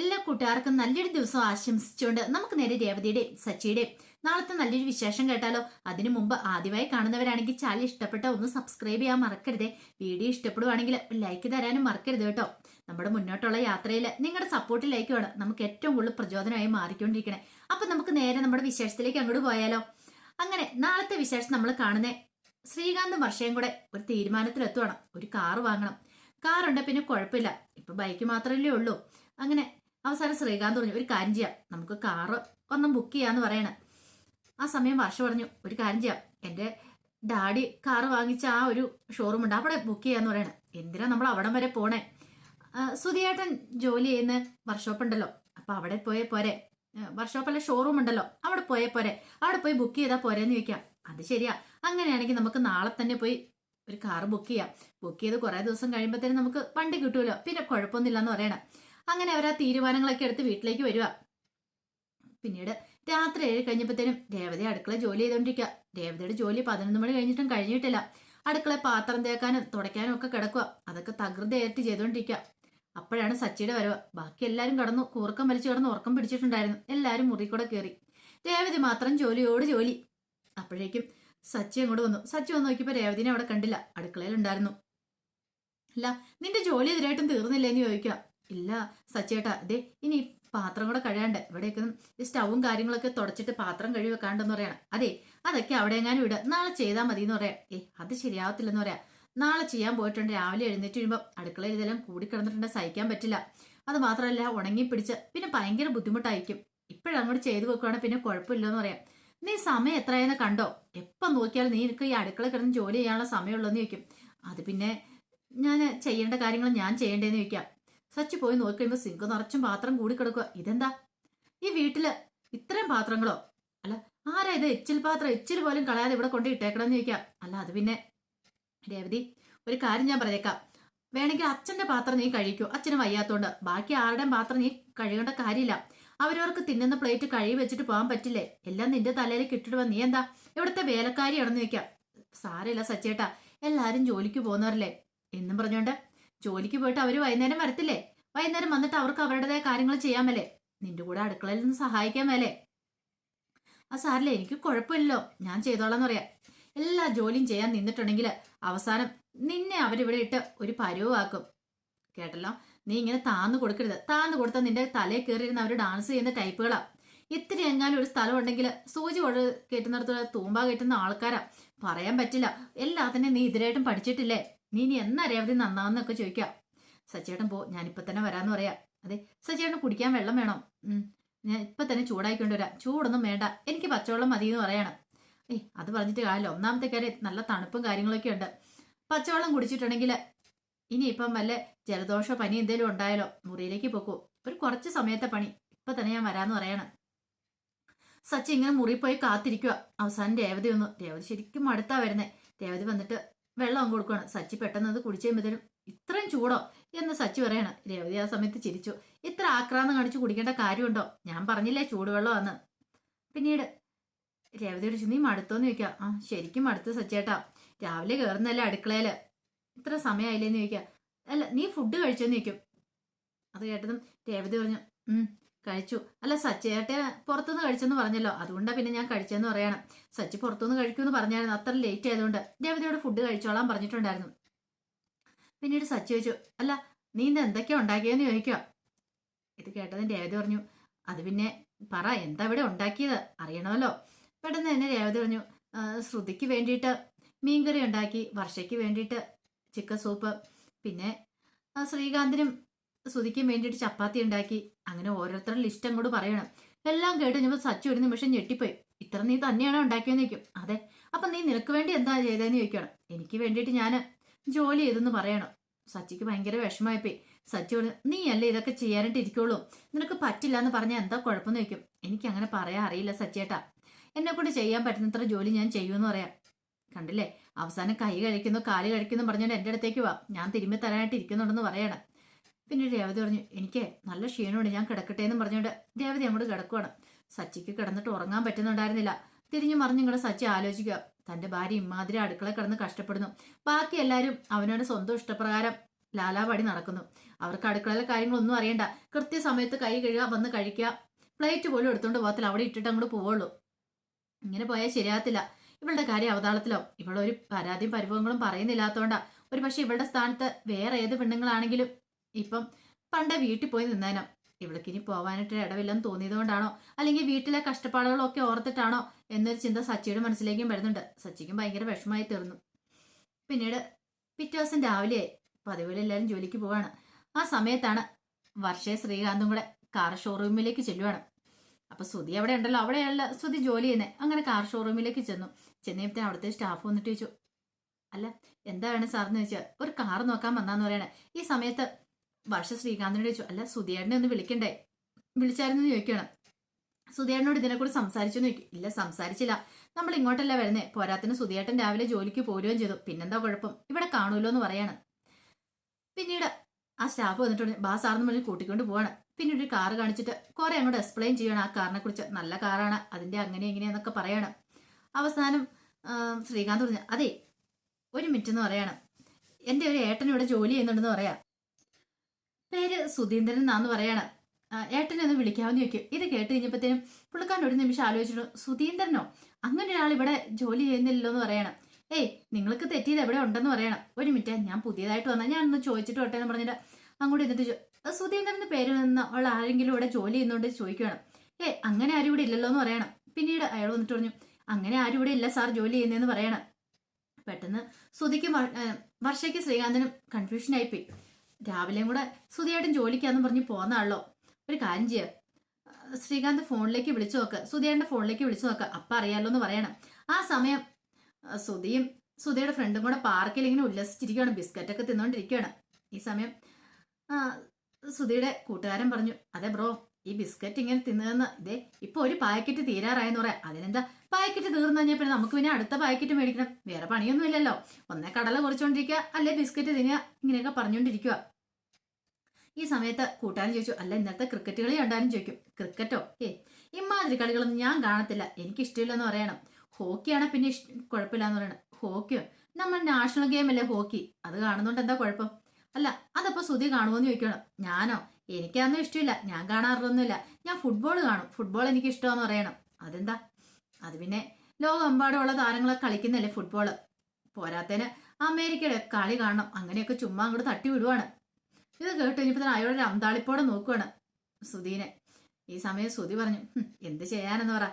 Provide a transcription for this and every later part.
എല്ലാ കൂട്ടുകാർക്കും നല്ലൊരു ദിവസം ആശംസിച്ചുകൊണ്ട് നമുക്ക് നേരെ രേവതിയുടെയും സച്ചിയുടെയും നാളത്തെ നല്ലൊരു വിശേഷം കേട്ടാലോ. അതിനു മുമ്പ് ആദ്യമായി കാണുന്നവരാണെങ്കിൽ ചാനൽ ഇഷ്ടപ്പെട്ട ഒന്ന് സബ്സ്ക്രൈബ് ചെയ്യാൻ മറക്കരുതേ. വീഡിയോ ഇഷ്ടപ്പെടുവാണെങ്കിൽ ലൈക്ക് തരാനും മറക്കരുത് കേട്ടോ. നമ്മുടെ മുന്നോട്ടുള്ള യാത്രയിൽ നിങ്ങളുടെ സപ്പോർട്ടിലേക്കുമാണ് നമുക്ക് ഏറ്റവും കൂടുതൽ പ്രചോദനമായി മാറിക്കൊണ്ടിരിക്കണേ. അപ്പൊ നമുക്ക് നേരെ നമ്മുടെ വിശേഷത്തിലേക്ക് അങ്ങോട്ട് പോയാലോ. അങ്ങനെ നാളത്തെ വിശേഷം നമ്മൾ കാണുന്നേ ശ്രീകാന്തും വർഷയും കൂടെ ഒരു തീരുമാനത്തിലെത്തുവാണ്. ഒരു കാറ് വാങ്ങണം. കാറുണ്ട് പിന്നെ കുഴപ്പമില്ല, ഇപ്പൊ ബൈക്ക് മാത്രമല്ലേ ഉള്ളൂ. അങ്ങനെ അവസാനം ശ്രീകാന്ത് പറഞ്ഞു ഒരു കാര്യം ചെയ്യാം, നമുക്ക് കാറ് ഒന്നും ബുക്ക് ചെയ്യാന്ന് പറയണേ. ആ സമയം വർഷ പറഞ്ഞു ഒരു കാര്യം ചെയ്യാം, എന്റെ ഡാഡി കാറ് വാങ്ങിച്ച ആ ഒരു ഷോറൂം ഉണ്ട്, അവിടെ ബുക്ക് ചെയ്യാന്ന് പറയണേ. എന്തിനാ നമ്മൾ അവിടം വരെ പോണേ? സുധിയേട്ടൻ ജോലി ചെയ്യുന്ന വർക്ക്ഷോപ്പ് ഉണ്ടല്ലോ, അപ്പൊ അവിടെ പോയേ പോരെ. വർക്ക്ഷോപ്പല്ല, ഷോറൂം ഉണ്ടല്ലോ, അവിടെ പോയേ പോരെ. അവിടെ പോയി ബുക്ക് ചെയ്താൽ പോരെന്ന് ചോദിക്കാം. അത് ശരിയാ, അങ്ങനെയാണെങ്കിൽ നമുക്ക് നാളെ തന്നെ പോയി ഒരു കാറ് ബുക്ക് ചെയ്യാം. ബുക്ക് ചെയ്ത് കുറെ ദിവസം കഴിയുമ്പോഴത്തേനും നമുക്ക് വണ്ടി കിട്ടുമല്ലോ, പിന്നെ കുഴപ്പമൊന്നുമില്ല എന്ന് പറയണം. അങ്ങനെ അവർ ആ തീരുമാനങ്ങളൊക്കെ എടുത്ത് വീട്ടിലേക്ക് വരിക. പിന്നീട് രാത്രി 7 കഴിഞ്ഞപ്പോഴത്തേനും രേവതി അടുക്കള ജോലി ചെയ്തോണ്ടിരിക്കുക. രേവതിയുടെ ജോലി 11 മണി കഴിഞ്ഞിട്ടും കഴിഞ്ഞിട്ടില്ല. അടുക്കള പാത്രം തേക്കാനും തുടയ്ക്കാനും ഒക്കെ കിടക്കുക. അതൊക്കെ തകൃതിയായിട്ട് ചെയ്തോണ്ടിരിക്കുക. അപ്പോഴാണ് സച്ചിയുടെ വരവ്. ബാക്കി എല്ലാവരും കടന്നു കൂർക്കം വലിച്ചു കിടന്ന് ഉറക്കം പിടിച്ചിട്ടുണ്ടായിരുന്നു. എല്ലാവരും മുറി കൂടെ കയറി. രേവതി മാത്രം ജോലിയോട് ജോലി. അപ്പോഴേക്കും സച്ചി അങ്ങോട്ട് വന്നു. സച്ചി വന്ന് നോക്കിയപ്പോ രേവതിനെ അവിടെ കണ്ടില്ല, അടുക്കളയിലുണ്ടായിരുന്നു. അല്ല, നിന്റെ ജോലി എതിരായിട്ടും തീർന്നില്ലേന്ന് ചോദിക്കാം. ഇല്ല സച്ചേട്ടാ, ഇതേ ഇനി പാത്രം കൂടെ കഴിയാണ്ട് ഇവിടെയൊക്കെ സ്റ്റൗവും കാര്യങ്ങളൊക്കെ തുടച്ചിട്ട് പാത്രം കഴുകി വെക്കാണ്ടെന്ന് പറയണം. അതെ, അതൊക്കെ അവിടെ എങ്ങാനും ഇട, നാളെ ചെയ്താൽ മതി എന്ന് പറയാം. അത് ശരിയാവത്തില്ലെന്ന് പറയാം. നാളെ ചെയ്യാൻ പോയിട്ടുണ്ട്. രാവിലെ എഴുന്നേറ്റ് വരുമ്പോൾ അടുക്കളയിൽ ഇതെല്ലാം കൂടിക്കിടന്നിട്ടുണ്ട്, സഹിക്കാൻ പറ്റില്ല. അത് മാത്രമല്ല ഉണങ്ങി പിടിച്ച് പിന്നെ ഭയങ്കര ബുദ്ധിമുട്ടായിരിക്കും. ഇപ്പോഴങ്ങോട്ട് ചെയ്തു വെക്കുവാണെങ്കിൽ പിന്നെ കുഴപ്പമില്ലെന്ന് പറയാം. നീ സമയം എത്രയെന്ന് കണ്ടോ? എപ്പം നോക്കിയാലും നീ എനിക്ക് ഈ അടുക്കള കിടന്ന് ജോലി ചെയ്യാനുള്ള സമയമുള്ളതെന്ന് ചോദിക്കും. അത് പിന്നെ ഞാൻ ചെയ്യേണ്ട കാര്യങ്ങൾ ഞാൻ ചെയ്യേണ്ടതെന്ന് ചോദിക്കാം. സച്ചി പോയി നോക്കി കഴിയുമ്പോൾ സിങ്ക് നിറച്ചും പാത്രം കൂടിക്കിടക്കുക. ഇതെന്താ ഈ വീട്ടില് ഇത്രയും പാത്രങ്ങളോ? അല്ല, ആരാ ഇത് എച്ചിൽ പാത്രം എച്ചിൽ പോലും കളയാതെ ഇവിടെ കൊണ്ട് ഇട്ടേക്കണമെന്ന് ചോദിക്കാം. അല്ല, അത് പിന്നെ രേവതി, ഒരു കാര്യം ഞാൻ പറഞ്ഞേക്കാം. വേണമെങ്കിൽ അച്ഛന്റെ പാത്രം നീ കഴിക്കൂ, അച്ഛന് വയ്യാത്തോണ്ട്. ബാക്കി ആരുടെയും പാത്രം നീ കഴുകേണ്ട കാര്യമില്ല. അവരവർക്ക് തിന്നുന്ന പ്ലേറ്റ് കഴുകി വെച്ചിട്ട് പോകാൻ പറ്റില്ലേ? എല്ലാം നിന്റെ തലയിലേക്ക് ഇട്ടിടുവാ. നീ എന്താ ഇവിടുത്തെ വേലക്കാരിയാണെന്ന് ചോദിക്കാം. സാരമില്ല സച്ചേട്ടാ, എല്ലാരും ജോലിക്ക് പോകുന്നവരല്ലേ എന്നും പറഞ്ഞോണ്ട് ജോലിക്ക് പോയിട്ട് അവര് വൈകുന്നേരം വരത്തില്ലേ? വൈകുന്നേരം വന്നിട്ട് അവർക്ക് അവരുടേതായ കാര്യങ്ങൾ ചെയ്യാൻ മേലെ? നിന്റെ കൂടെ അടുക്കളയിൽ നിന്ന് സഹായിക്കാൻ മേലെ? ആ സാരില്ലേ, എനിക്ക് കുഴപ്പമില്ലല്ലോ, ഞാൻ ചെയ്തോളാന്ന് പറയാം. എല്ലാ ജോലിയും ചെയ്യാൻ നിന്നിട്ടുണ്ടെങ്കിൽ അവസാനം നിന്നെ അവരിവിടെ ഇട്ട് ഒരു പരുവാക്കും. കേട്ടല്ലോ, നീ ഇങ്ങനെ താന്നു കൊടുക്കരുത്. താന്നു കൊടുത്താൽ നിന്റെ തലയിൽ കയറിയിരുന്ന് അവർ ഡാൻസ് ചെയ്യുന്ന ടൈപ്പുകളാ. ഇത്തിരി എങ്ങാനും ഒരു സ്ഥലം ഉണ്ടെങ്കിൽ സൂചി കെട്ടുന്നിടത്തോടെ തൂമ്പ കെട്ടുന്ന ആൾക്കാരാ. പറയാൻ പറ്റില്ല. എല്ലാത്തിനെയും നീ ഇതിലായിട്ടും പഠിച്ചിട്ടില്ലേ? നീ ഇനി എന്നാ രേവതി നന്നാന്നൊക്കെ ചോദിക്കാം. സച്ചേട്ടൻ പോ, ഞാനിപ്പൊ തന്നെ വരാന്ന് പറയാം. അതെ, സച്ചേട്ടന് കുടിക്കാൻ വെള്ളം വേണം. ഞാൻ ഇപ്പൊ തന്നെ ചൂടായിക്കൊണ്ട് വരാം. ചൂടൊന്നും വേണ്ട, എനിക്ക് പച്ചവെള്ളം മതി എന്ന് പറയണം. അത് പറഞ്ഞിട്ട് കാര്യമില്ല. ഒന്നാമത്തെ കാര്യം നല്ല തണുപ്പും കാര്യങ്ങളൊക്കെ ഉണ്ട്. പച്ചവെള്ളം കുടിച്ചിട്ടുണ്ടെങ്കിൽ ഇനിയിപ്പം വല്ല ജലദോഷോ പനി എന്തേലും ഉണ്ടായാലോ മുറിയിലേക്ക് പോക്കൂ. ഒരു കുറച്ച് സമയത്തെ പണി, ഇപ്പൊ തന്നെ ഞാൻ വരാന്ന് പറയണം. സച്ചി ഇങ്ങനെ മുറി പോയി കാത്തിരിക്കുക. അവസാനം രേവതി വന്നു. രേവതി ശരിക്കും അടുത്താ വരുന്നേ. രേവതി വന്നിട്ട് വെള്ളം കൊടുക്കുകയാണ്. സച്ചി പെട്ടെന്ന് അത് കുടിച്ചു കഴിയുമ്പോഴത്തേനും ഇത്രയും ചൂടോ എന്ന് സച്ചി പറയണം. രേവതി ആ സമയത്ത് ചിരിച്ചു. ഇത്ര ആക്രാന്തം കാണിച്ചു കുടിക്കേണ്ട കാര്യമുണ്ടോ? ഞാൻ പറഞ്ഞില്ലേ ചൂടുവെള്ളമാന്ന്. പിന്നീട് രേവതിയോട് നീ മടുത്തോന്ന് ചോദിക്കാം. ആ ശരിക്കും മടുത്ത് സച്ചേട്ടാ, രാവിലെ കയറുന്നല്ലേ അടുക്കളയില്, ഇത്ര സമയമായില്ലേന്ന് ചോദിക്കാം. അല്ല, നീ ഫുഡ് കഴിച്ചോന്ന് ചോദിക്കും. അത് കേട്ടതും രേവതി പറഞ്ഞു കഴിച്ചു. അല്ല, സച്ചേട്ട പുറത്തുനിന്ന് കഴിച്ചെന്ന് പറഞ്ഞല്ലോ, അതുകൊണ്ടാ പിന്നെ ഞാൻ കഴിച്ചെന്ന് പറയണം. സച്ചി പുറത്തുനിന്ന് കഴിക്കുമെന്ന് പറഞ്ഞായിരുന്നു, അത്ര ലേറ്റ് ആയതുകൊണ്ട് രേവതിയോട് ഫുഡ് കഴിച്ചോളാൻ പറഞ്ഞിട്ടുണ്ടായിരുന്നു. പിന്നീട് സച്ചി ചോദിച്ചു, അല്ല നീ ഇന്ന് എന്തൊക്കെയാ ഉണ്ടാക്കിയെന്ന് ചോദിക്കുക. ഇത് കേട്ടതും രേവതി പറഞ്ഞു, അത് പിന്നെ പറ, എന്താ ഇവിടെ ഉണ്ടാക്കിയത് അറിയണമല്ലോ. പെട്ടെന്ന് തന്നെ രേവതി പറഞ്ഞു, ശ്രുതിക്ക് വേണ്ടിയിട്ട് മീൻകറി ഉണ്ടാക്കി, വർഷയ്ക്ക് വേണ്ടിയിട്ട് ചിക്കൻ സൂപ്പ്, പിന്നെ ശ്രീകാന്തിനും ശ്രുതിക്കും വേണ്ടിയിട്ട് ചപ്പാത്തി ഉണ്ടാക്കി. അങ്ങനെ ഓരോരുത്തരുടെ ലിസ്റ്റ് അങ്ങോട്ട് പറയണം. എല്ലാം കേട്ട് ഞാൻ സച്ചി ഒരു നിമിഷം ഞെട്ടിപ്പോയി. ഇത്ര നീ തന്നെയാണോ ഉണ്ടാക്കിയെന്ന് ചോദിക്കും. അതെ. അപ്പൊ നീ നിനക്ക് വേണ്ടി എന്താ ചെയ്തതെന്ന് ചോദിക്കണം. എനിക്ക് വേണ്ടിയിട്ട് ഞാൻ ജോലി ചെയ്തെന്ന് പറയണം. സച്ചിക്ക് ഭയങ്കര വിഷമമായിപ്പോയി. സച്ചി പറഞ്ഞു, നീ അല്ലേ ഇതൊക്കെ ചെയ്യാനായിട്ട് ഇരിക്കുള്ളൂ, നിനക്ക് പറ്റില്ല എന്ന് പറഞ്ഞാൽ എന്താ കുഴപ്പമെന്ന് ചോദിക്കും. എനിക്ക് അങ്ങനെ പറയാൻ അറിയില്ല സച്ചേട്ടാ, എന്നെ കൊണ്ട് ചെയ്യാൻ പറ്റുന്നത്ര ജോലി ഞാൻ ചെയ്യുമെന്ന് പറയാം. കണ്ടില്ലേ, അവസാനം കൈ കഴിക്കുന്നു കാല് കഴിക്കുന്നു പറഞ്ഞുകൊണ്ട് എൻ്റെ അടുത്തേക്ക് വാ, ഞാൻ തിരുമ്പി തരാനായിട്ട് ഇരിക്കുന്നുണ്ടെന്ന് പറയണം. പിന്നെ രേവതി പറഞ്ഞു, എനിക്ക് നല്ല ക്ഷീണമുണ്ട്, ഞാൻ കിടക്കട്ടെ എന്ന് പറഞ്ഞുകൊണ്ട് രേവതി അങ്ങോട്ട് കിടക്കുവാണ്. സച്ചിക്ക് കിടന്നിട്ട് ഉറങ്ങാൻ പറ്റുന്നുണ്ടായിരുന്നില്ല. തിരിഞ്ഞു മറിഞ്ഞു ഇങ്ങോട്ട് സച്ചി ആലോചിക്കുക. തന്റെ ഭാര്യ ഇമ്മാതിരി അടുക്കള കിടന്ന് കഷ്ടപ്പെടുന്നു, ബാക്കി എല്ലാവരും അവനവന്റെ സ്വന്തം ഇഷ്ടപ്രകാരം ലാലാപടി നടക്കുന്നു. അവർക്ക് അടുക്കളയിലെ കാര്യങ്ങളൊന്നും അറിയണ്ട. കൃത്യസമയത്ത് കൈ കഴുകുക, വന്ന് കഴിക്കുക, പ്ലേറ്റ് പോലും എടുത്തോണ്ട് പോകത്തില്ല, അവിടെ ഇട്ടിട്ട് അങ്ങോട്ട് പോവുള്ളൂ. ഇങ്ങനെ പോയാൽ ശരിയാകത്തില്ല. ഇവളുടെ കാര്യം അവതാളത്തിലോ. ഇവളൊരു പരാതിയും പരിഭവങ്ങളും പറയുന്നില്ലാത്തതുകൊണ്ടാ. ഒരു പക്ഷെ ഇവളുടെ സ്ഥാനത്ത് വേറെ ഏത് പെണ്ണുങ്ങളാണെങ്കിലും ഇപ്പം പണ്ടേ വീട്ടിൽ പോയി നിന്നേനം. ഇവൾക്ക് ഇനി പോവാനായിട്ട് ഇടവില്ലെന്ന് തോന്നിയതുകൊണ്ടാണോ, അല്ലെങ്കിൽ വീട്ടിലെ കഷ്ടപ്പാടുകളൊക്കെ ഓർത്തിട്ടാണോ എന്നൊരു ചിന്ത സച്ചിയുടെ മനസ്സിലേക്കും വരുന്നുണ്ട്. സച്ചിക്കും ഭയങ്കര വിഷമമായി തീർന്നു. പിന്നീട് പിറ്റേ ദിവസം രാവിലെ പതിപോലെ എല്ലാവരും ജോലിക്ക് പോവാണ്. ആ സമയത്താണ് വർഷയും ശ്രീകാന്തും കൂടെ കാർ ഷോറൂമിലേക്ക് ചെല്ലുവാണ്. അപ്പൊ ശ്രുതി അവിടെ ഉണ്ടല്ലോ, അവിടെയല്ല ശ്രുതി ജോലി ചെയ്യുന്നത്. അങ്ങനെ കാർ ഷോറൂമിലേക്ക് ചെന്നപ്പോഴത്തേന് അവിടുത്തെ സ്റ്റാഫ് വന്നിട്ട് ചോദിച്ചു, അല്ല എന്താ വേണം സാറിന്ന് ചോദിച്ചാൽ, ഒരു കാർ നോക്കാൻ വന്നാന്ന് പറയണേ. ഈ സമയത്ത് വർഷ ശ്രീകാന്തിനോട് ചോദിച്ചു, അല്ല സുധിയേട്ടനെ ഒന്ന് വിളിക്കണ്ടേ, വിളിച്ചായിരുന്നു ചോദിക്കണം. സുധിയേട്ടനോട് ഇതിനെക്കുറിച്ച് സംസാരിച്ചെന്ന് ചോദിക്കും. ഇല്ല സംസാരിച്ചില്ല, നമ്മൾ ഇങ്ങോട്ടല്ല വരുന്നേ. പോരാത്തിന് സുധിയേട്ടൻ രാവിലെ ജോലിക്ക് പോരുകയും ചെയ്തു, പിന്നെന്താ കുഴപ്പം, ഇവിടെ കാണൂലോ എന്ന് പറയാണ്. പിന്നീട് ആ സ്റ്റാഫ് വന്നിട്ടുണ്ട്, ബാ സാറിന് പറഞ്ഞ് കൂട്ടിക്കൊണ്ട് പോവാണ്. പിന്നീട് ഒരു കാർ കാണിച്ചിട്ട് കുറെ അങ്ങോട്ട് എക്സ്പ്ലെയിൻ ചെയ്യണം ആ കാറിനെ കുറിച്ച്. നല്ല കാറാണ്, അതിന്റെ അങ്ങനെ എങ്ങനെയാന്നൊക്കെ പറയാണ്. അവസാനം ശ്രീകാന്ത് പറഞ്ഞു, അതെ ഒരു മിനിറ്റ് എന്ന് പറയാണ്, എൻ്റെ ഒരു ഏട്ടൻ ഇവിടെ ജോലി ചെയ്യുന്നുണ്ടെന്ന് പറയാം, പേര് സുധീന്ദ്രൻ എന്നാന്ന് പറയാണ്. ഏട്ടനെ ഒന്ന് വിളിക്കാമെന്ന് ചോദിക്കും. ഇത് കേട്ട് കഴിഞ്ഞപ്പോഴത്തേനും പുള്ളിക്കാരൻ ഒരു നിമിഷം ആലോചിച്ചിട്ടു, സുധീന്ദ്രനോ, അങ്ങനെ ഒരാൾ ഇവിടെ ജോലി ചെയ്യുന്നില്ലല്ലോ എന്ന് പറയണം. ഏയ് നിങ്ങൾക്ക് തെറ്റിയത് എവിടെ ഉണ്ടെന്ന് പറയണം. ഒരു മിനിറ്റ്, ഞാൻ പുതിയതായിട്ട് വന്നാൽ ഞാൻ ഒന്ന് ചോദിച്ചിട്ട് വട്ടെ എന്ന് പറഞ്ഞിട്ട് അങ്ങോട്ട് എന്നിട്ട് സുധീന്ദ്രന്റെ പേര് ഉള്ള ആരെങ്കിലും ഇവിടെ ജോലി ചെയ്യുന്നോണ്ട് ചോദിക്കുകയാണ്. അങ്ങനെ ആരും ഇവിടെ ഇല്ലല്ലോ എന്ന് പറയണം. പിന്നീട് അയാൾ വന്നിട്ട് പറഞ്ഞു, അങ്ങനെ ആരും ഇവിടെ ഇല്ല സാർ ജോലി ചെയ്യുന്നതെന്ന് പറയണം. പെട്ടെന്ന് ശ്രുതിക്കും വർഷയ്ക്ക് ശ്രീകാന്തനും കൺഫ്യൂഷൻ ആയിപ്പോയി. രാവിലെയും കൂടെ ശ്രുതിയായിട്ടും ജോലിക്കാന്ന് പറഞ്ഞ് പോന്നാണല്ലോ. ഒരു കാര്യം ചെയ്യുക, ശ്രീകാന്ത് ഫോണിലേക്ക് വിളിച്ചു നോക്കുക, ശ്രുതിയേട്ടൻ്റെ ഫോണിലേക്ക് വിളിച്ചു നോക്കുക, അപ്പം അറിയാലോ എന്ന് പറയണം. ആ സമയം ശ്രുതിയും ശ്രുതിയുടെ ഫ്രണ്ടും കൂടെ പാർക്കിൽ ഇങ്ങനെ ഉല്ലസിച്ചിരിക്കുകയാണ്, ബിസ്ക്കറ്റൊക്കെ തിന്നുകൊണ്ടിരിക്കുകയാണ്. ഈ സമയം ശ്രുതിയുടെ കൂട്ടുകാരൻ പറഞ്ഞു, അതെ ബ്രോ, ഈ ബിസ്ക്കറ്റ് ഇങ്ങനെ തിന്നുന്ന ഇതേ ഇപ്പൊ ഒരു പാക്കറ്റ് തീരാറായെന്ന് പറയാം. അതിനെന്താ, പാക്കറ്റ് തീർന്നു കഴിഞ്ഞാൽ പിന്നെ നമുക്ക് പിന്നെ അടുത്ത പാക്കറ്റ് മേടിക്കണം, വേറെ പണിയൊന്നും ഇല്ലല്ലോ. ഒന്നേ കടല കുറിച്ചോണ്ടിരിക്കുക, അല്ലെ ബിസ്ക്കറ്റ് തിന്നുക, ഇങ്ങനെയൊക്കെ പറഞ്ഞുകൊണ്ടിരിക്കുക. ഈ സമയത്ത് കൂട്ടുകാരൻ ചോദിച്ചു, അല്ല ഇന്നത്തെ ക്രിക്കറ്റ് കളി കണ്ടാലും ചോദിക്കും. ക്രിക്കറ്റോ, ഇമാതിരി കളികളൊന്നും ഞാൻ കാണത്തില്ല, എനിക്ക് ഇഷ്ടമില്ലെന്ന് പറയണം. ഹോക്കിയാണ് പിന്നെ കുഴപ്പമില്ലാന്ന് പറയണം. ഹോക്കിയോ, നമ്മൾ നാഷണൽ ഗെയിം അല്ലേ ഹോക്കി, അത് കാണുന്നോണ്ട് എന്താ കുഴപ്പം? അല്ല അതപ്പോ ശ്രുതി കാണുമോന്ന് ചോദിക്കണം. ഞാനോ, എനിക്കതൊന്നും ഇഷ്ടമില്ല, ഞാൻ കാണാറൊന്നുമില്ല, ഞാൻ ഫുട്ബോൾ കാണും, ഫുട്ബോൾ എനിക്ക് ഇഷ്ടമാന്ന് പറയണം. അതെന്താ, അത് പിന്നെ ലോകമെമ്പാടുമുള്ള താരങ്ങളൊക്കെ കളിക്കുന്നല്ലേ ഫുട്ബോള്, പോരാത്തതിന് അമേരിക്കയുടെ കളി കാണണം, അങ്ങനെയൊക്കെ ചുമ്മാ അങ്ങോട്ട് തട്ടി വിടുവാണ്. ഇത് കേട്ട് കഴിഞ്ഞപ്പോൾ തന്നെ അയാളൊരു അന്താളിപ്പോടെ നോക്കുവാണ് ശ്രുതിനെ. ഈ സമയം ശ്രുതി പറഞ്ഞു, എന്ത് ചെയ്യാനെന്ന് പറ,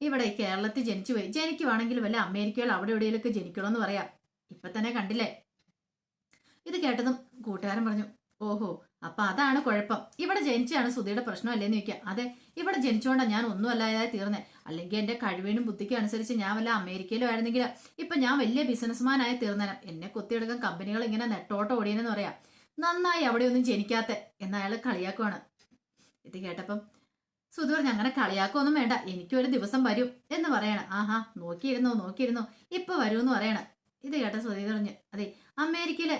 ഇവിടെ കേരളത്തിൽ ജനിച്ചു പോയി, ജനിക്കുവാണെങ്കിൽ വല്ല അമേരിക്കയിൽ അവിടെ എവിടെയെങ്കിലൊക്കെ ജനിക്കണമെന്ന് പറയാം, ഇപ്പൊ തന്നെ കണ്ടില്ലേ. ഇത് കേട്ടതും കൂട്ടുകാരൻ പറഞ്ഞു, ഓഹോ അപ്പൊ അതാണ് കുഴപ്പം, ഇവിടെ ജനിച്ചാണ് ശ്രുതിയുടെ പ്രശ്നം അല്ലേന്ന് ചോദിക്കുക. അതെ, ഇവിടെ ജനിച്ചുകൊണ്ടാണ് ഞാൻ ഒന്നും അല്ലാതായി തീർന്നേ, അല്ലെങ്കിൽ എന്റെ കഴിവിനും ബുദ്ധിക്കും അനുസരിച്ച് ഞാൻ വല്ല അമേരിക്കയിലും ആയിരുന്നെങ്കിൽ ഇപ്പൊ ഞാൻ വലിയ ബിസിനസ്മാനായി തീർന്നേനം, എന്നെ കൊത്തിയെടുക്കാൻ കമ്പനികൾ ഇങ്ങനെ നെട്ടോട്ടം ഓടിയെന്ന് പറയാം. നന്നായി അവിടെയൊന്നും ജനിക്കാത്ത എന്ന് അയാൾ കളിയാക്കുവാണ്. ഇത് കേട്ടപ്പം ശ്രുതി പറഞ്ഞു, അങ്ങനെ കളിയാക്കൊന്നും വേണ്ട, എനിക്കൊരു ദിവസം വരും എന്ന് പറയണം. ആഹാ നോക്കിയിരുന്നോ ഇപ്പൊ വരുമെന്ന് പറയണം. ഇത് കേട്ട ശ്രുതി പറഞ്ഞു, അതെ അമേരിക്കയിലെ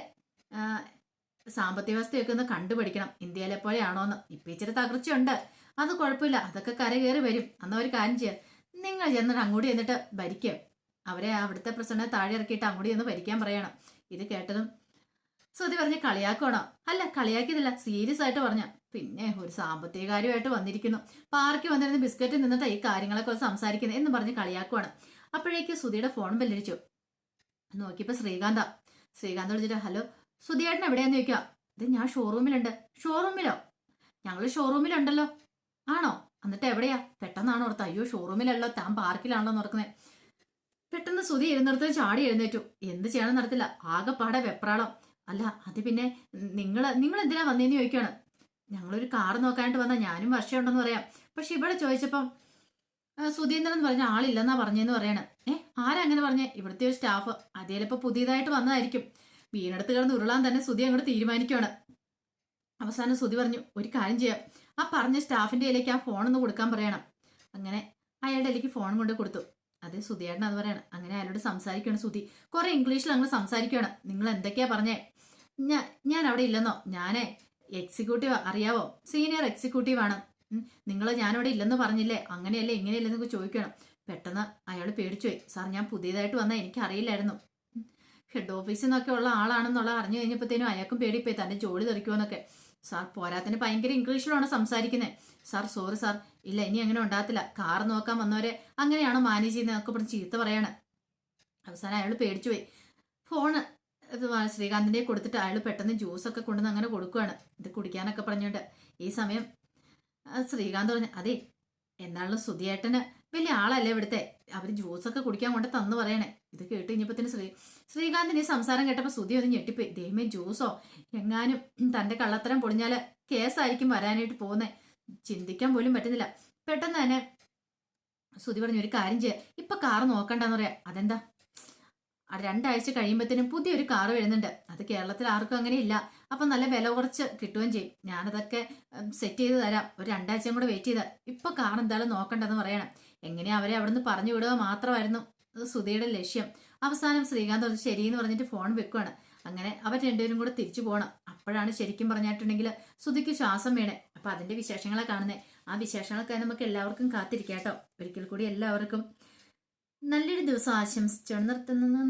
സാമ്പത്തിക വ്യവസ്ഥയൊക്കെ ഒന്ന് കണ്ടുപിടിക്കണം, ഇന്ത്യയിലെ പോലെ ആണോന്ന്. ഇപ്പൊ ഇച്ചിരി തകർച്ചയുണ്ട്, അത് കുഴപ്പമില്ല, അതൊക്കെ കരകയറി വരും. അന്ന് ഒരു കാര്യം ചെയ്യാം, നിങ്ങൾ ചെന്നിട്ട് അങ്ങോട്ട് ചെന്നിട്ട് ഭരിക്കുക, അവരെ അവിടുത്തെ പ്രസിഡന്റിനെ താഴെ ഇറക്കിയിട്ട് അങ്ങോട്ട് ചെന്ന് ഭരിക്കാൻ പറയണം. ഇത് കേട്ടതും ശ്രുതി പറഞ്ഞ്, കളിയാക്കണോ? അല്ല കളിയാക്കിയതല്ല, സീരിയസ് ആയിട്ട് പറഞ്ഞ. പിന്നെ ഒരു സാമ്പത്തിക കാര്യമായിട്ട് വന്നിരിക്കുന്നു, പാർക്കിൽ വന്നിരുന്ന് ബിസ്ക്കറ്റ് നിന്നിട്ട് ഈ കാര്യങ്ങളൊക്കെ സംസാരിക്കുന്നത് എന്ന് പറഞ്ഞ് കളിയാക്കുവാണ്. അപ്പോഴേക്ക് ശ്രുതിയുടെ ഫോൺ ബെല്ലടിച്ചു. നോക്കിയപ്പോ ശ്രീകാന്ത് വിളിച്ചിട്ട്, ഹലോ ശ്രുതിയേട്ടൻ എവിടെയാന്ന് ചോദിക്കുക. ഇത് ഞാൻ ഷോറൂമിലുണ്ട്. ഷോറൂമിലോ? ഞങ്ങൾ ഷോറൂമിലുണ്ടല്ലോ. ആണോ? എന്നിട്ട് എവിടെയാ? പെട്ടെന്നാണ് ഓർത്ത്, അയ്യോ ഷോറൂമിലല്ലോ, താൻ പാർക്കിലാണല്ലോ നോക്കുന്നത്. പെട്ടെന്ന് ശ്രുതി ഇരുന്നിടത്ത് ചാടി എഴുന്നേറ്റു. എന്ത് ചെയ്യണം നടത്തില്ല, ആകെപ്പാടെ വെപ്രാളം. അല്ല അത് പിന്നെ നിങ്ങൾ എന്തിനാ വന്നേന്ന് ചോദിക്കുകയാണ്. ഞങ്ങളൊരു കാർ നോക്കാനായിട്ട് വന്നാൽ ഞാനും വർഷമുണ്ടെന്ന് പറയാം, പക്ഷെ ഇവിടെ ചോദിച്ചപ്പം സുധീന്ദ്രൻ പറഞ്ഞ ആളില്ലെന്നാ പറഞ്ഞെന്ന് പറയണം. ആരാ അങ്ങനെ പറഞ്ഞേ? ഇവിടുത്തെ ഒരു സ്റ്റാഫ്, അതേലിപ്പോ പുതിയതായിട്ട് വന്നതായിരിക്കും. വീണെടുത്ത് കിടന്ന് ഉരുളാൻ തന്നെ ശ്രുതി അങ്ങോട്ട് തീരുമാനിക്കുകയാണ്. അവസാനം ശ്രുതി പറഞ്ഞു, ഒരു കാര്യം ചെയ്യാം, ആ പറഞ്ഞ സ്റ്റാഫിന്റെ കയ്യിലേക്ക് ആ ഫോണൊന്ന് കൊടുക്കാൻ പറയണം. അങ്ങനെ അയാളുടെ കയ്യിലേക്ക് ഫോൺ കൊണ്ട് കൊടുത്തു. അതെ ശ്രുതിയേട്ടൻ അത് പറയണം. അങ്ങനെ അയാളോട് സംസാരിക്കുകയാണ് ശ്രുതി, കുറെ ഇംഗ്ലീഷിൽ അങ്ങ് സംസാരിക്കുകയാണ്. നിങ്ങൾ എന്തൊക്കെയാ പറഞ്ഞേ? ഞാൻ അവിടെ ഇല്ലെന്നോ, ഞാനേ എക്സിക്യൂട്ടീവ് അറിയാവോ, സീനിയർ എക്സിക്യൂട്ടീവ് ആണ്. നിങ്ങൾ ഞാനവിടെ ഇല്ലെന്ന് പറഞ്ഞില്ലേ, അങ്ങനെയല്ലേ ഇങ്ങനെയല്ലെന്നൊക്കെ ചോദിക്കണം. പെട്ടെന്ന് അയാൾ പേടിച്ചുപോയി. സാർ ഞാൻ പുതിയതായിട്ട് വന്നാൽ എനിക്ക് അറിയില്ലായിരുന്നു. ഹെഡ് ഓഫീസിൽ നിന്നൊക്കെ ഉള്ള ആളാണെന്നുള്ള അറിഞ്ഞു കഴിഞ്ഞപ്പോഴത്തേനും അയാൾക്കും പേടിപ്പോയി തന്റെ ജോലി തെറിക്കുമെന്നൊക്കെ. സാർ പോരാത്തിന് ഭയങ്കര ഇംഗ്ലീഷിലാണ് സംസാരിക്കുന്നത്. സാർ സോറി സാർ, ഇല്ല ഇനി അങ്ങനെ ഉണ്ടാകത്തില്ല, കാർ നോക്കാൻ വന്നവരെ അങ്ങനെയാണോ മാനേജ് ചെയ്യുന്നതൊക്കെ പറഞ്ഞ് ചീത്ത പറയാണ്. അവസാനം അയാൾ പേടിച്ചു പോയി. ഫോണ് ഇത് ശ്രീകാന്തിന്റെ കൊടുത്തിട്ട് അയാൾ പെട്ടെന്ന് ജ്യൂസൊക്കെ കൊണ്ടുവന്ന് അങ്ങനെ കൊടുക്കുകയാണ്, ഇത് കുടിക്കാനൊക്കെ പറഞ്ഞുകൊണ്ട്. ഈ സമയം ശ്രീകാന്ത് പറഞ്ഞു, അതെ എന്നാലും സുധിയേട്ടന് വലിയ ആളല്ലേ ഇവിടുത്തെ, അവര് ജ്യൂസൊക്കെ കുടിക്കാൻ കൊണ്ട് തന്നു പറയണേ. ഇത് കേട്ട് കഴിഞ്ഞപ്പത്തിന് ശ്രീകാന്തിന് ഈ സംസാരം കേട്ടപ്പോ സുധി ഒന്ന് ഞെട്ടിപ്പോയി. ദൈവമേ, ജ്യൂസോ, എങ്ങാനും തന്റെ കള്ളത്തരം പൊളിഞ്ഞാല് കേസായിരിക്കും വരാനായിട്ട് പോകുന്നേ, ചിന്തിക്കാൻ പോലും പറ്റുന്നില്ല. പെട്ടെന്ന് തന്നെ സുധി പറഞ്ഞു, ഒരു കാര്യം ചെയ്യാം, ഇപ്പൊ കാറ് നോക്കണ്ടെന്ന് പറയാം. അതെന്താ? 2 ആഴ്ച കഴിയുമ്പോഴത്തേനും പുതിയൊരു കാറ് വരുന്നുണ്ട്, അത് കേരളത്തിൽ ആർക്കും അങ്ങനെ ഇല്ല, അപ്പൊ നല്ല വില കുറച്ച് കിട്ടുകയും ചെയ്യും, ഞാനതൊക്കെ സെറ്റ് ചെയ്ത് തരാം, ഒരു 2 ആഴ്ചയും കൂടെ വെയിറ്റ് ചെയ്താൽ. ഇപ്പൊ കാർ എന്തായാലും നോക്കണ്ടെന്ന് പറയണം. എങ്ങനെയാ അവരെ അവിടെ നിന്ന് പറഞ്ഞു വിടുക മാത്രമായിരുന്നു സുധിയുടെ ലക്ഷ്യം. അവസാനം ശ്രീകാന്ത് അത് ശരിയെന്ന് പറഞ്ഞിട്ട് ഫോൺ വെക്കുവാണ്. അങ്ങനെ അവർ രണ്ടുപേരും കൂടെ തിരിച്ചു പോകണം. അപ്പോഴാണ് ശരിക്കും പറഞ്ഞിട്ടുണ്ടെങ്കിൽ സുധിക്ക് ശ്വാസം വീണേ. അപ്പൊ അതിന്റെ വിശേഷങ്ങളെ കാണുന്നേ. ആ വിശേഷങ്ങളൊക്കെ നമുക്ക് എല്ലാവർക്കും കാത്തിരിക്കാം കേട്ടോ. ഒരിക്കൽ കൂടി എല്ലാവർക്കും നല്ലൊരു ദിവസം ആശംസിച്ചുകൊണ്ട് നിർത്തുന്നു.